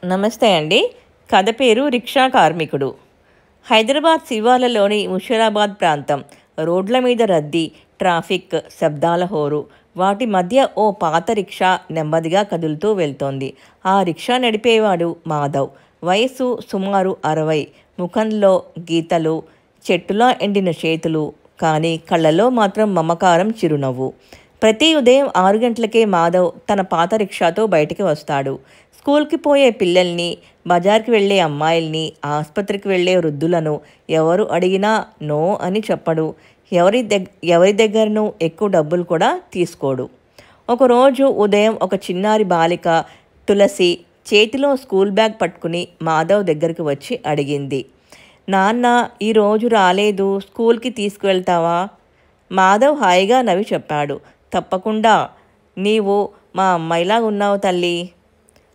నమస్తే అండి. కథ పేరు రిక్షా కార్మికుడు. హైదరాబాద్ శివార్లలోని ముషీరాబాద్ ప్రాంతం. రోడ్ల మీద రద్దీ, ట్రాఫిక్, శబ్దాల హోరు. వాటి మధ్య ఓ పాత రిక్షా నెమ్మదిగా కదులుతూ వెళ్తోంది. ఆ రిక్షా నడిపేవాడు మాధవ్. వయసు సుమారు 60. ముఖంలో గీతలు, చెట్టులా ఎండిన చేతులు, కానీ కళ్ళలో మాత్రం మమకారం, చిరునవ్వు. ప్రతి ఉదయం 6 గంటలకే మాధవ్ తన పాత రిక్షాతో బయటికి వస్తాడు. స్కూల్కి పోయే పిల్లల్ని, బజార్కి వెళ్ళే అమ్మాయిల్ని, ఆసుపత్రికి వెళ్ళే వృద్ధులను ఎవరు అడిగినా నో అని చెప్పడు. ఎవరి దగ్గరనూ ఎక్కువ డబ్బులు కూడా తీసుకోడు. ఒకరోజు ఉదయం ఒక చిన్నారి బాలిక తులసి చేతిలో స్కూల్ బ్యాగ్ పట్టుకుని మాధవ్ దగ్గరికి వచ్చి అడిగింది, నాన్న ఈరోజు రాలేదు, స్కూల్కి తీసుకువెళ్తావా? మాధవ్ హాయిగా నవ్వి చెప్పాడు, తప్పకుండా, నీవు మా అమ్మాయిలా ఉన్నావు తల్లి.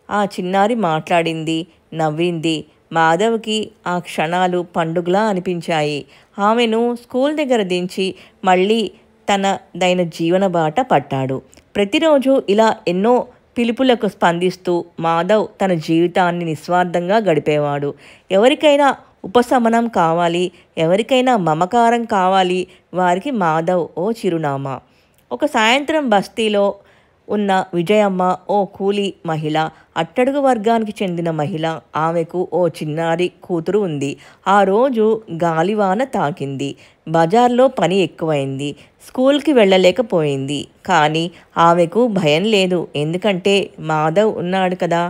ఆ చిన్నారి మాట్లాడింది, నవ్వింది. మాధవ్కి ఆ క్షణాలు పండుగలా అనిపించాయి. ఆమెను స్కూల్ దగ్గర దించి మళ్ళీ తనదైన జీవన బాట పట్టాడు. ప్రతిరోజు ఇలా ఎన్నో పిలుపులకు స్పందిస్తూ మాధవ్ తన జీవితాన్ని నిస్వార్థంగా గడిపేవాడు. ఎవరికైనా ఉపశమనం కావాలి, ఎవరికైనా మమకారం కావాలి, వారికి మాధవ్ ఓ చిరునామా. ఒక సాయంత్రం బస్తీలో ఉన్న విజయమ్మ ఓ కూలీ మహిళ, అట్టడుగు వర్గానికి చెందిన మహిళ. ఆమెకు ఓ చిన్నారి కూతురు ఉంది. ఆ రోజు గాలివాన తాకింది. బజార్లో పని ఎక్కువైంది. స్కూల్కి వెళ్ళలేకపోయింది. కానీ ఆమెకు భయం లేదు, ఎందుకంటే మాధవ్ ఉన్నాడు కదా.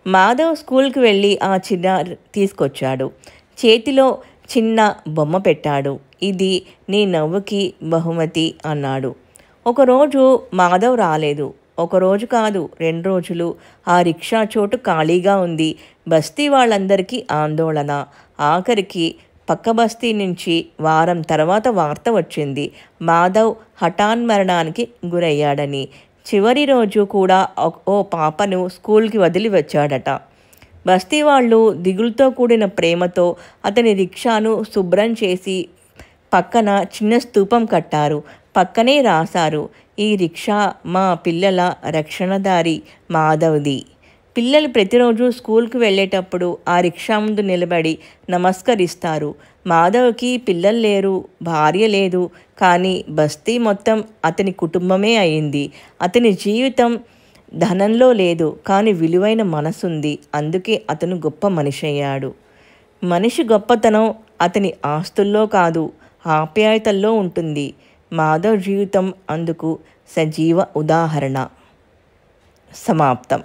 మాధవ్ స్కూల్కి వెళ్ళి ఆ చిన్నారి తీసుకొచ్చాడు. చేతిలో చిన్న బొమ్మ పెట్టాడు. ఇది నీ నవ్వుకి బహుమతి అన్నాడు. ఒకరోజు మాధవ్ రాలేదు. ఒకరోజు కాదు, 2 రోజులు. ఆ రిక్షా చోటు ఖాళీగా ఉంది. బస్తీ వాళ్ళందరికీ ఆందోళన. ఆఖరికి పక్క బస్తీ నుంచి వారం తర్వాత వార్త వచ్చింది, మాధవ్ హఠాన్మరణానికి గురయ్యాడని. చివరి రోజు కూడా ఓ పాపను స్కూల్కి వదిలి వచ్చాడట. బస్తీ వాళ్ళు దిగులుతో కూడిన ప్రేమతో అతని రిక్షాను శుభ్రం చేసి పక్కన చిన్న స్తూపం కట్టారు. పక్కనే రాశారు, ఈ రిక్షా మా పిల్లల రక్షణదారి మాధవ్ది. పిల్లలు ప్రతిరోజు స్కూల్కి వెళ్ళేటప్పుడు ఆ రిక్షా ముందు నిలబడి నమస్కరిస్తారు. మాధవ్కి పిల్లలు లేరు, భార్య లేదు, కానీ బస్తీ మొత్తం అతని కుటుంబమే అయింది. అతని జీవితం ధనంలో లేదు, కానీ విలువైన మనసుంది. అందుకే అతను గొప్ప మనిషి అయ్యాడు. మనిషి గొప్పతనం అతని ఆస్తుల్లో కాదు, ఆప్యాయతల్లో ఉంటుంది. మాధవ్ జీవితం అందుకు సజీవ ఉదాహరణ. సమాప్తం.